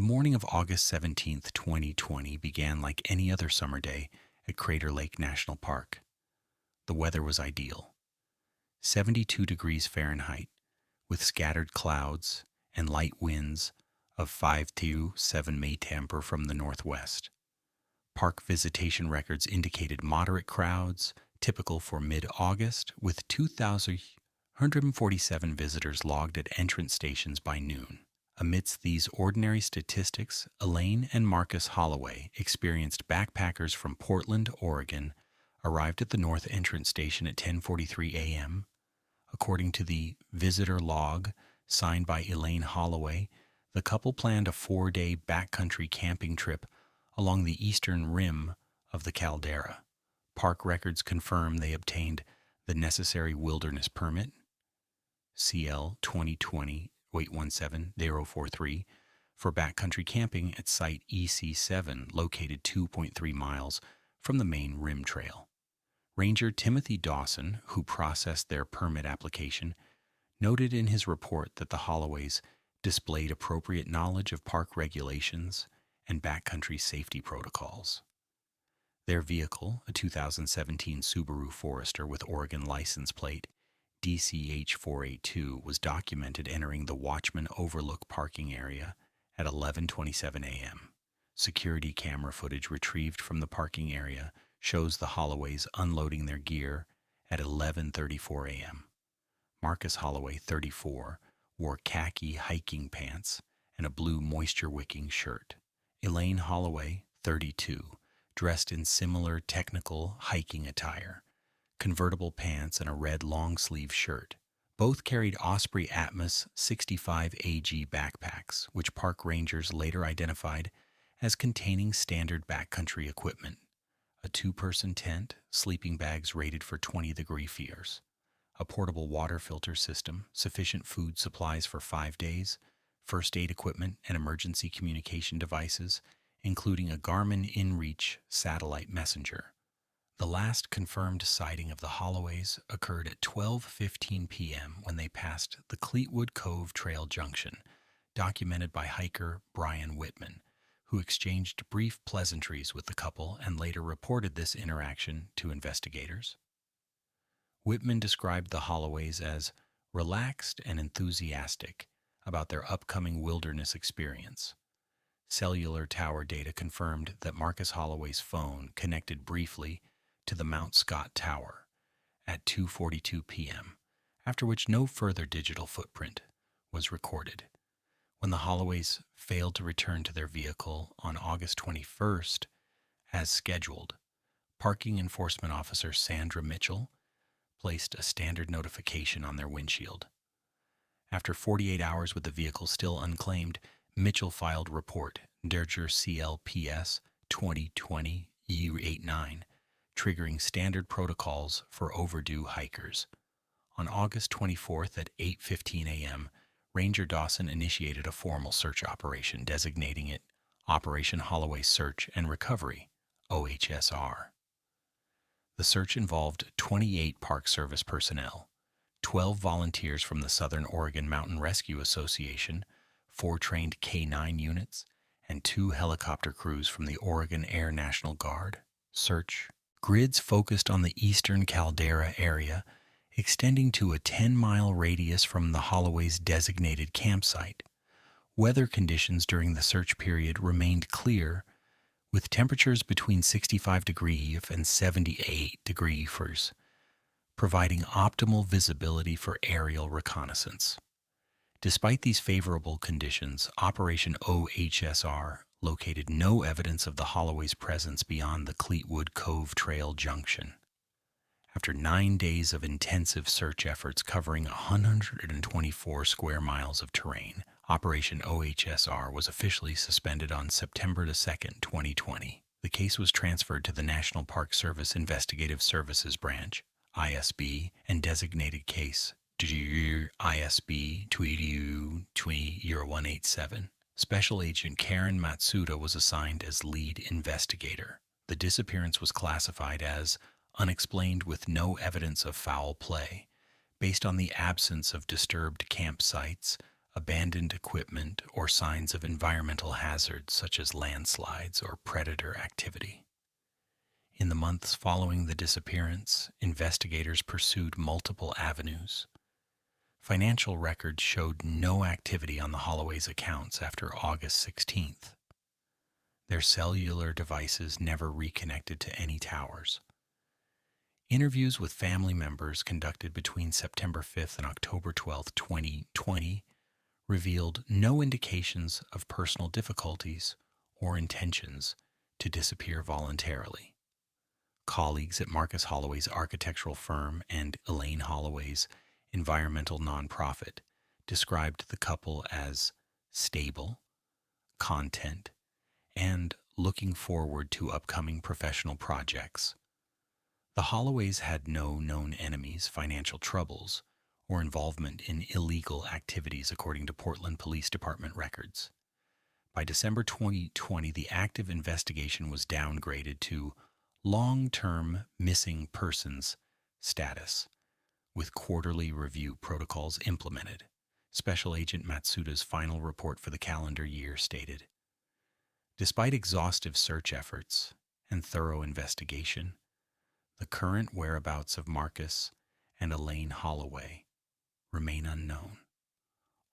morning of August 17th, 2020 began like any other summer day at Crater Lake National Park. The weather was ideal. 72 degrees Fahrenheit, with scattered clouds and light winds of 5 to 7 maytemper from the northwest. Park visitation records indicated moderate crowds, typical for mid-August, with 2,147 visitors logged at entrance stations by noon. Amidst these ordinary statistics, Elaine and Marcus Holloway, experienced backpackers from Portland, Oregon, arrived at the north entrance station at 10:43 a.m. According to the visitor log signed by Elaine Holloway, the couple planned a 4-day backcountry camping trip along the eastern rim of the caldera. Park records confirm they obtained the necessary wilderness permit, CL 2020-817-043, for backcountry camping at site EC7, located 2.3 miles from the main rim trail. Ranger Timothy Dawson, who processed their permit application, noted in his report that the Holloways displayed appropriate knowledge of park regulations and backcountry safety protocols. Their vehicle, a 2017 Subaru Forester with Oregon license plate DCH482, was documented entering the Watchman Overlook parking area at 11:27 a.m. Security camera footage retrieved from the parking area shows the Holloways unloading their gear at 11:34 a.m. Marcus Holloway, 34, wore khaki hiking pants and a blue moisture-wicking shirt. Elaine Holloway, 32, dressed in similar technical hiking attire, convertible pants and a red long-sleeve shirt. Both carried Osprey Atmos 65 AG backpacks, which park rangers later identified as containing standard backcountry equipment: a 2-person tent, sleeping bags rated for 20-degree fears, a portable water filter system, sufficient food supplies for 5 days, first aid equipment and emergency communication devices, including a Garmin InReach satellite messenger. The last confirmed sighting of the Holloways occurred at 12:15 p.m. when they passed the Cleetwood Cove Trail Junction, documented by hiker Brian Whitman, who exchanged brief pleasantries with the couple and later reported this interaction to investigators. Whitman described the Holloways as relaxed and enthusiastic about their upcoming wilderness experience. Cellular tower data confirmed that Marcus Holloway's phone connected briefly to the Mount Scott Tower at 2:42 p.m., after which no further digital footprint was recorded. When the Holloways failed to return to their vehicle on August 21st, as scheduled, parking enforcement officer Sandra Mitchell placed a standard notification on their windshield. After 48 hours with the vehicle still unclaimed, Mitchell filed report Derger CLPS 2020 U89, triggering standard protocols for overdue hikers. On August 24th at 8:15 a.m., Ranger Dawson initiated a formal search operation, designating it Operation Holloway Search and Recovery, OHSR. The search involved 28 Park Service personnel, 12 volunteers from the Southern Oregon Mountain Rescue Association, 4 trained K-9 units, and 2 helicopter crews from the Oregon Air National Guard. Search grids focused on the eastern caldera area, extending to a 10-mile radius from the Holloway's designated campsite. Weather conditions during the search period remained clear, with temperatures between 65 degrees and 78 degrees, providing optimal visibility for aerial reconnaissance. Despite these favorable conditions, Operation OHSR located no evidence of the Holloway's presence beyond the Cleetwood Cove Trail Junction. After 9 days of intensive search efforts covering 124 square miles of terrain, Operation OHSR was officially suspended on September 2, 2020. The case was transferred to the National Park Service Investigative Services Branch, ISB, and designated case ISB 2020-0187. Special Agent Karen Matsuda was assigned as lead investigator. The disappearance was classified as unexplained with no evidence of foul play, based on the absence of disturbed campsites, abandoned equipment, or signs of environmental hazards such as landslides or predator activity. In the months following the disappearance, investigators pursued multiple avenues. Financial records showed no activity on the Holloway's accounts after August 16th. Their cellular devices never reconnected to any towers. Interviews with family members conducted between September 5th and October 12th, 2020, revealed no indications of personal difficulties or intentions to disappear voluntarily. Colleagues at Marcus Holloway's architectural firm and Elaine Holloway's environmental nonprofit described the couple as stable, content, and looking forward to upcoming professional projects. The Holloways had no known enemies, financial troubles, or involvement in illegal activities, according to Portland Police Department records. By December 2020, the active investigation was downgraded to long-term missing persons status, with quarterly review protocols implemented. Special Agent Matsuda's final report for the calendar year stated, "Despite exhaustive search efforts and thorough investigation, the current whereabouts of Marcus and Elaine Holloway remain unknown.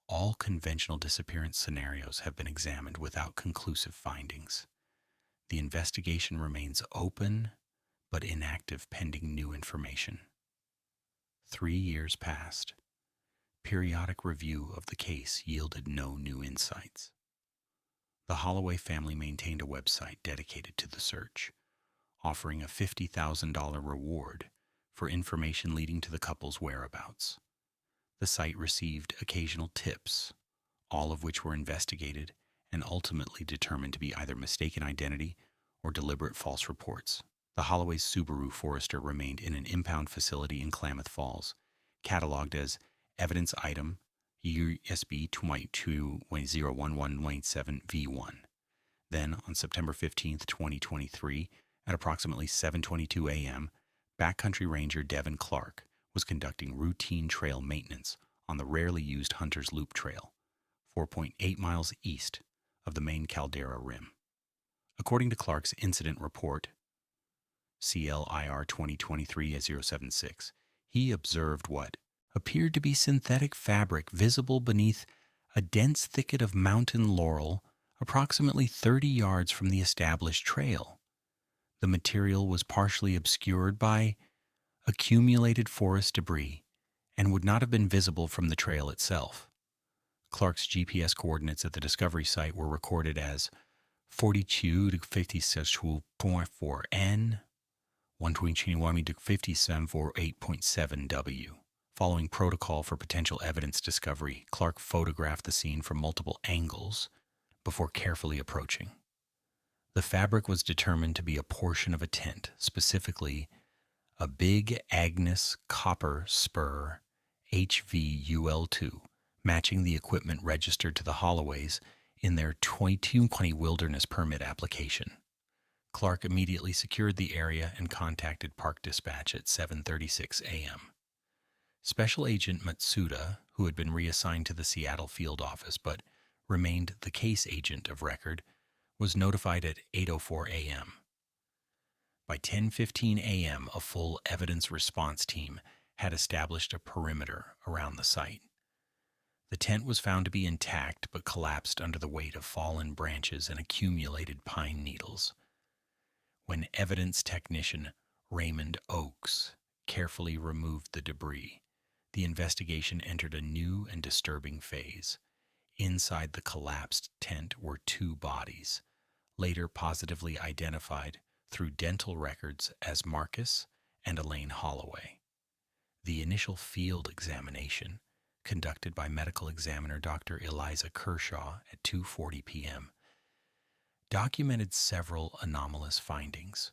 All conventional disappearance scenarios have been examined without conclusive findings. The investigation remains open but inactive pending new information." 3 years passed. Periodic review of the case yielded no new insights. The Holloway family maintained a website dedicated to the search, offering a $50,000 reward for information leading to the couple's whereabouts. The site received occasional tips, all of which were investigated and ultimately determined to be either mistaken identity or deliberate false reports. The Holloway's Subaru Forester remained in an impound facility in Klamath Falls, cataloged as evidence item USB 22.01197V1. Then, on September 15, 2023, at approximately 7:22 a.m., backcountry ranger Devin Clark was conducting routine trail maintenance on the rarely used Hunter's Loop Trail, 4.8 miles east of the main caldera rim. According to Clark's incident report, CLIR 2023-076, he observed what appeared to be synthetic fabric visible beneath a dense thicket of mountain laurel approximately 30 yards from the established trail. The material was partially obscured by accumulated forest debris and would not have been visible from the trail itself. Clark's GPS coordinates at the discovery site were recorded as 42 to 56.4 N, 121 to 57.8.7 W. Following protocol for potential evidence discovery, Clark photographed the scene from multiple angles before carefully approaching. The fabric was determined to be a portion of a tent, specifically a Big Agnes copper spur HVUL2, matching the equipment registered to the Holloways in their 2020 wilderness permit application. Clark immediately secured the area and contacted Park Dispatch at 7:36 a.m. Special Agent Matsuda, who had been reassigned to the Seattle field office but remained the case agent of record, was notified at 8:04 a.m. By 10:15 a.m., a full evidence response team had established a perimeter around the site. The tent was found to be intact but collapsed under the weight of fallen branches and accumulated pine needles. When evidence technician Raymond Oakes carefully removed the debris, the investigation entered a new and disturbing phase. Inside the collapsed tent were 2 bodies, later positively identified through dental records as Marcus and Elaine Holloway. The initial field examination, conducted by medical examiner Dr. Eliza Kershaw at 2:40 p.m., documented several anomalous findings.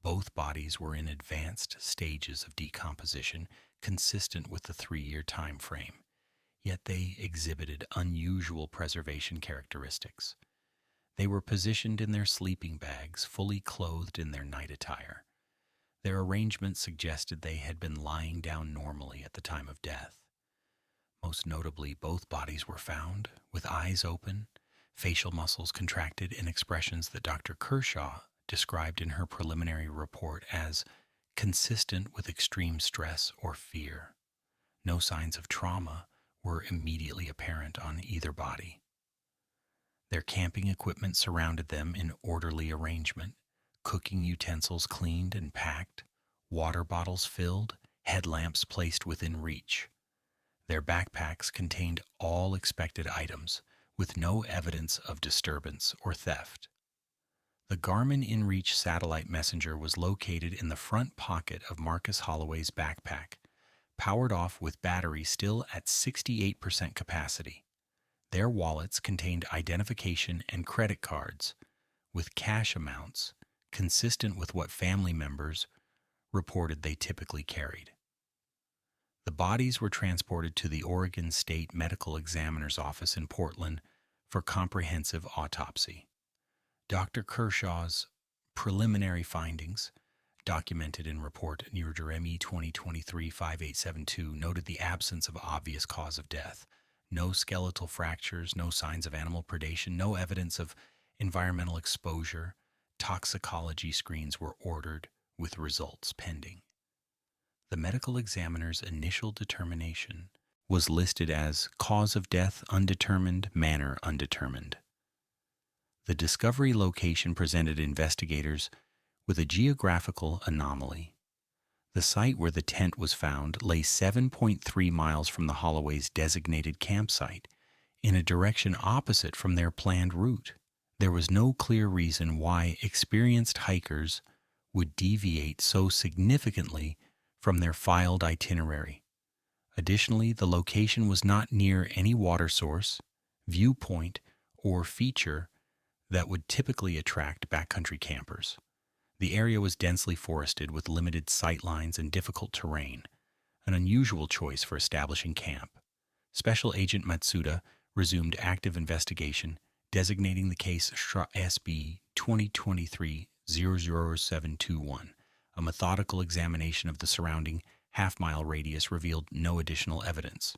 Both bodies were in advanced stages of decomposition consistent with the 3-year time frame, yet they exhibited unusual preservation characteristics. They were positioned in their sleeping bags, fully clothed in their night attire. Their arrangement suggested they had been lying down normally at the time of death. Most notably, both bodies were found with eyes open, facial muscles contracted in expressions that Dr. Kershaw described in her preliminary report as consistent with extreme stress or fear. No signs of trauma were immediately apparent on either body. Their camping equipment surrounded them in orderly arrangement, cooking utensils cleaned and packed, water bottles filled, headlamps placed within reach. Their backpacks contained all expected items, with no evidence of disturbance or theft. The Garmin InReach satellite messenger was located in the front pocket of Marcus Holloway's backpack, powered off with battery still at 68% capacity. Their wallets contained identification and credit cards, with cash amounts consistent with what family members reported they typically carried. The bodies were transported to the Oregon State Medical Examiner's Office in Portland for comprehensive autopsy. Dr. Kershaw's preliminary findings, documented in Report NURJRME 2023-5872, noted the absence of obvious cause of death. No skeletal fractures, no signs of animal predation, no evidence of environmental exposure. Toxicology screens were ordered with results pending. The medical examiner's initial determination was listed as cause of death undetermined, manner undetermined. The discovery location presented investigators with a geographical anomaly. The site where the tent was found lay 7.3 miles from the Holloway's designated campsite, in a direction opposite from their planned route. There was no clear reason why experienced hikers would deviate so significantly from their filed itinerary. Additionally, the location was not near any water source, viewpoint, or feature that would typically attract backcountry campers. The area was densely forested with limited sight lines and difficult terrain, an unusual choice for establishing camp. Special Agent Matsuda resumed active investigation, designating the case SB 2023-00721. A methodical examination of the surrounding half-mile radius revealed no additional evidence.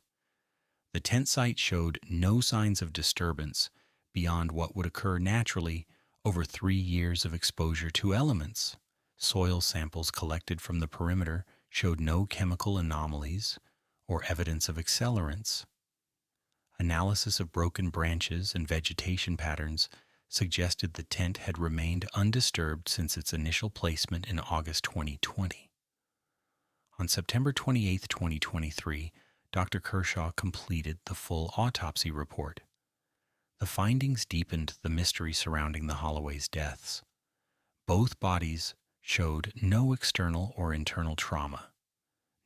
The tent site showed no signs of disturbance beyond what would occur naturally over 3 years of exposure to elements. Soil samples collected from the perimeter showed no chemical anomalies or evidence of accelerants. Analysis of broken branches and vegetation patterns suggested the tent had remained undisturbed since its initial placement in August 2020. On September 28, 2023, Dr. Kershaw completed the full autopsy report. The findings deepened the mystery surrounding the Holloway's deaths. Both bodies showed no external or internal trauma.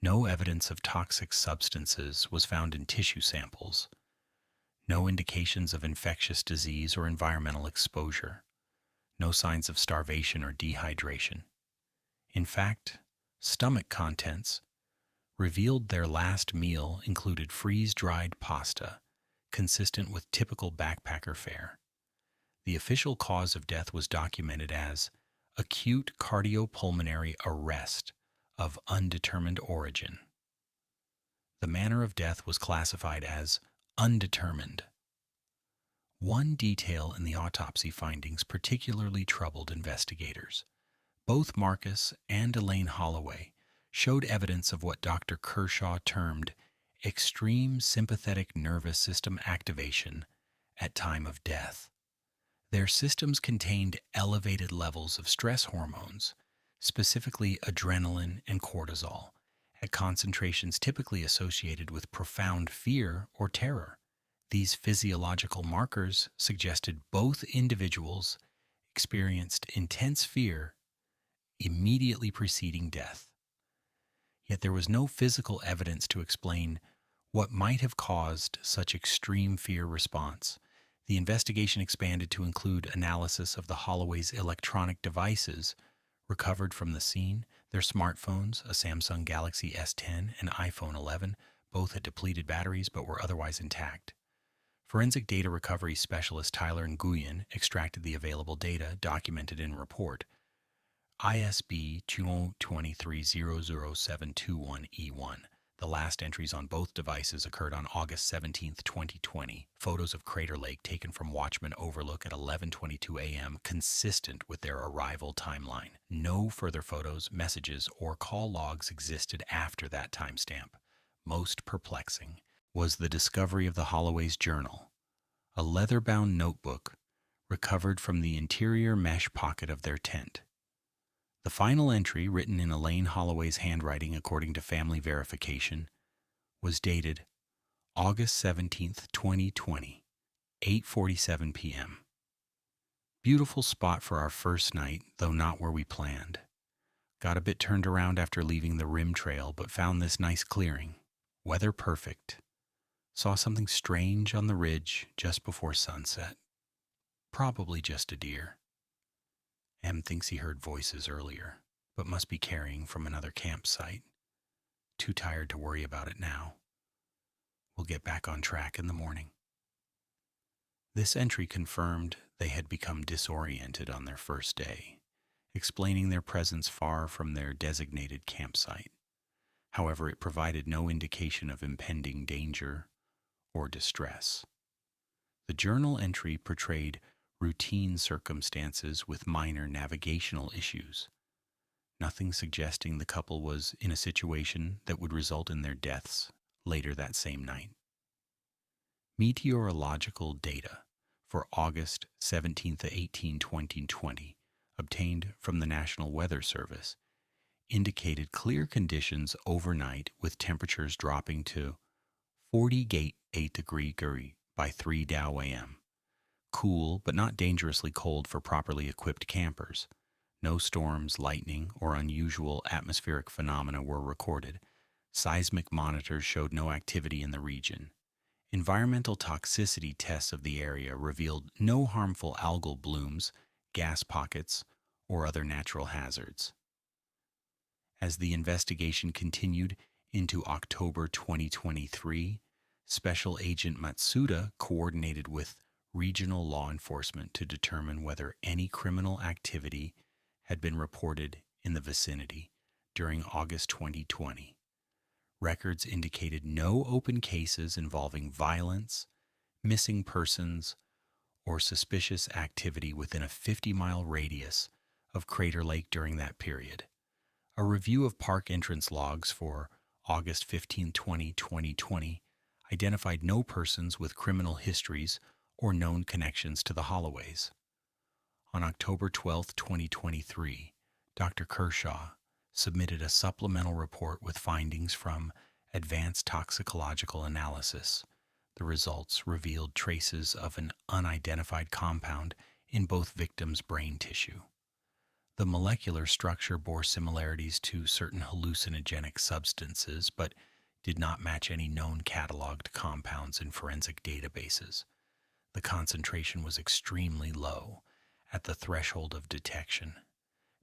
No evidence of toxic substances was found in tissue samples. No indications of infectious disease or environmental exposure. No signs of starvation or dehydration. In fact, stomach contents revealed their last meal included freeze-dried pasta, consistent with typical backpacker fare. The official cause of death was documented as acute cardiopulmonary arrest of undetermined origin. The manner of death was classified as undetermined. One detail in the autopsy findings particularly troubled investigators. Both Marcus and Elaine Holloway showed evidence of what Dr. Kershaw termed extreme sympathetic nervous system activation at time of death. Their systems contained elevated levels of stress hormones, specifically adrenaline and cortisol, at concentrations typically associated with profound fear or terror. These physiological markers suggested both individuals experienced intense fear immediately preceding death. Yet there was no physical evidence to explain what might have caused such extreme fear response. The investigation expanded to include analysis of the Holloway's electronic devices recovered from the scene. Their smartphones, a Samsung Galaxy S10 and iPhone 11, both had depleted batteries but were otherwise intact. Forensic data recovery specialist Tyler Nguyen extracted the available data documented in report ISB 2023-00721E1. The last entries on both devices occurred on August 17, 2020. Photos of Crater Lake taken from Watchman Overlook at 11:22 a.m. consistent with their arrival timeline. No further photos, messages, or call logs existed after that timestamp. Most perplexing was the discovery of the Holloway's journal, a leather-bound notebook recovered from the interior mesh pocket of their tent. The final entry, written in Elaine Holloway's handwriting according to family verification, was dated August 17, 2020, 8:47 p.m. Beautiful spot for our first night, though not where we planned. Got a bit turned around after leaving the rim trail, but found this nice clearing. Weather perfect. Saw something strange on the ridge just before sunset. Probably just a deer. M thinks he heard voices earlier, but must be carrying from another campsite. Too tired to worry about it now. We'll get back on track in the morning. This entry confirmed they had become disoriented on their first day, explaining their presence far from their designated campsite. However, it provided no indication of impending danger or distress. The journal entry portrayed routine circumstances with minor navigational issues, nothing suggesting the couple was in a situation that would result in their deaths later that same night. Meteorological data for August 17 to 18, 2020, obtained from the National Weather Service, indicated clear conditions overnight with temperatures dropping to 48 degree by 3 Dow a.m. Cool, but not dangerously cold for properly equipped campers. No storms, lightning, or unusual atmospheric phenomena were recorded. Seismic monitors showed no activity in the region. Environmental toxicity tests of the area revealed no harmful algal blooms, gas pockets, or other natural hazards. As the investigation continued into October 2023, Special Agent Matsuda coordinated with regional law enforcement to determine whether any criminal activity had been reported in the vicinity during August 2020. Records indicated no open cases involving violence, missing persons, or suspicious activity within a 50-mile radius of Crater Lake during that period. A review of park entrance logs for August 15, 2020 identified no persons with criminal histories or known connections to the Holloways. On October 12, 2023, Dr. Kershaw submitted a supplemental report with findings from advanced toxicological analysis. The results revealed traces of an unidentified compound in both victims' brain tissue. The molecular structure bore similarities to certain hallucinogenic substances, but did not match any known cataloged compounds in forensic databases. The concentration was extremely low, at the threshold of detection,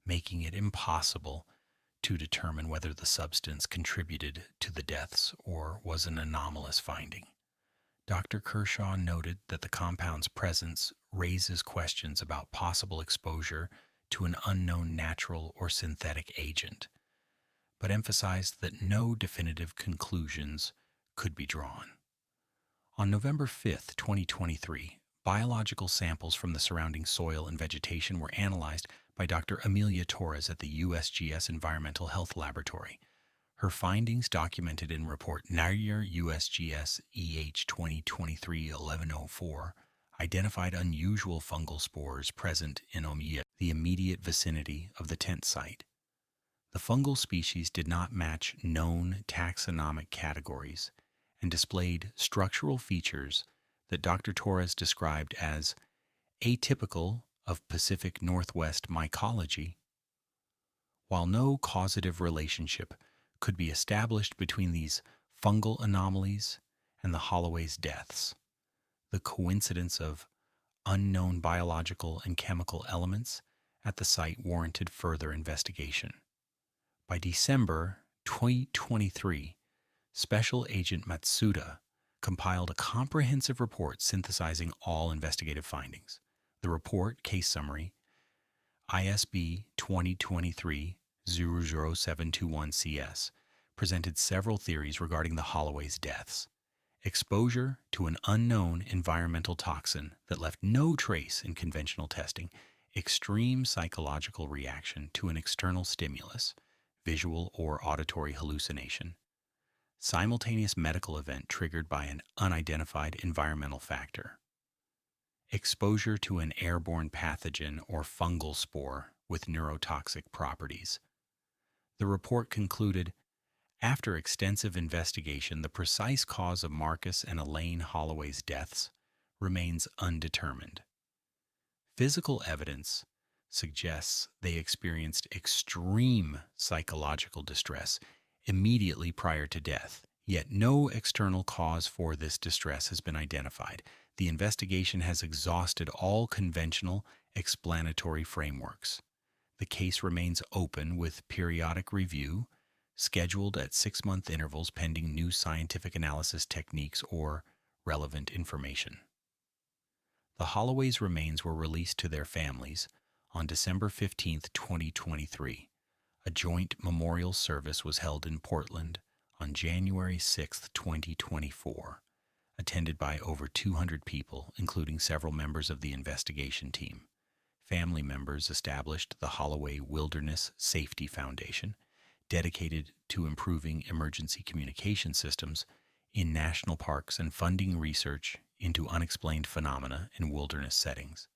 making it impossible to determine whether the substance contributed to the deaths or was an anomalous finding. Dr. Kershaw noted that the compound's presence raises questions about possible exposure to an unknown natural or synthetic agent, but emphasized that no definitive conclusions could be drawn. On November 5, 2023, biological samples from the surrounding soil and vegetation were analyzed by Dr. Amelia Torres at the USGS Environmental Health Laboratory. Her findings, documented in Report NARIER USGS EH 2023-1104, identified unusual fungal spores present in the immediate vicinity of the tent site. The fungal species did not match known taxonomic categories and displayed structural features that Dr. Torres described as atypical of Pacific Northwest mycology. While no causative relationship could be established between these fungal anomalies and the Holloway's deaths, the coincidence of unknown biological and chemical elements at the site warranted further investigation. By December 2023, Special Agent Matsuda compiled a comprehensive report synthesizing all investigative findings. The report, case summary, ISB 2023-00721CS, presented several theories regarding the Holloway's deaths. Exposure to an unknown environmental toxin that left no trace in conventional testing, extreme psychological reaction to an external stimulus, visual or auditory hallucination, simultaneous medical event triggered by an unidentified environmental factor, exposure to an airborne pathogen or fungal spore with neurotoxic properties. The report concluded, after extensive investigation, the precise cause of Marcus and Elaine Holloway's deaths remains undetermined. Physical evidence suggests they experienced extreme psychological distress immediately prior to death, yet no external cause for this distress has been identified. The investigation has exhausted all conventional explanatory frameworks. The case remains open with periodic review, scheduled at 6-month intervals pending new scientific analysis techniques or relevant information. The Holloway's remains were released to their families on December 15, 2023. A joint memorial service was held in Portland on January 6, 2024, attended by over 200 people, including several members of the investigation team. Family members established the Holloway Wilderness Safety Foundation, dedicated to improving emergency communication systems in national parks and funding research into unexplained phenomena in wilderness settings.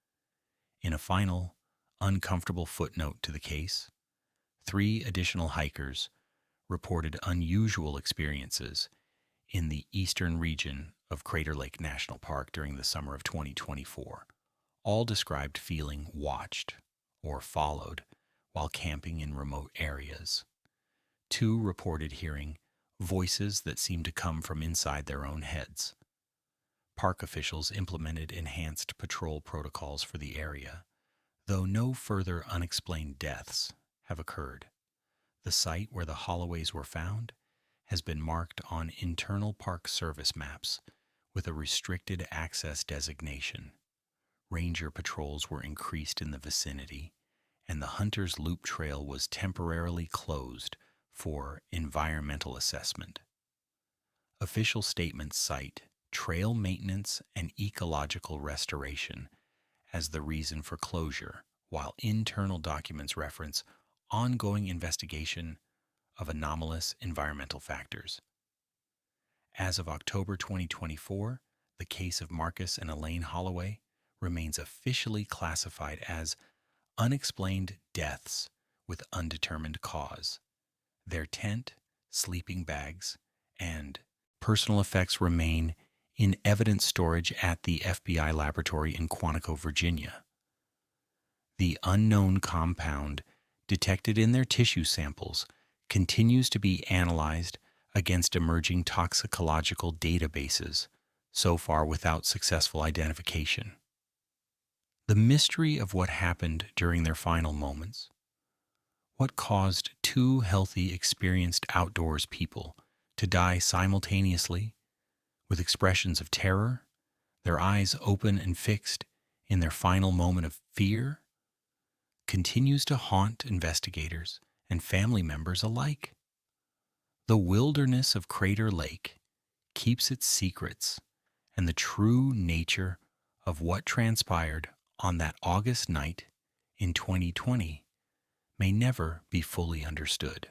In a final, uncomfortable footnote to the case, 3 additional hikers reported unusual experiences in the eastern region of Crater Lake National Park during the summer of 2024. All described feeling watched or followed while camping in remote areas. 2 reported hearing voices that seemed to come from inside their own heads. Park officials implemented enhanced patrol protocols for the area, though no further unexplained deaths have occurred. The site where the Holloways were found has been marked on internal Park Service maps with a restricted access designation. Ranger patrols were increased in the vicinity, and the Hunter's Loop Trail was temporarily closed for environmental assessment. Official statements cite trail maintenance and ecological restoration as the reason for closure, while internal documents reference ongoing investigation of anomalous environmental factors. As of October 2024, the case of Marcus and Elaine Holloway remains officially classified as unexplained deaths with undetermined cause. Their tent, sleeping bags, and personal effects remain in evidence storage at the FBI laboratory in Quantico, Virginia. The unknown compound detected in their tissue samples continues to be analyzed against emerging toxicological databases, so far without successful identification. The mystery of what happened during their final moments. What caused 2 healthy, experienced outdoors people to die simultaneously with expressions of terror, their eyes open and fixed in their final moment of fear, continues to haunt investigators and family members alike. The wilderness of Crater Lake keeps its secrets, and the true nature of what transpired on that August night in 2020 may never be fully understood.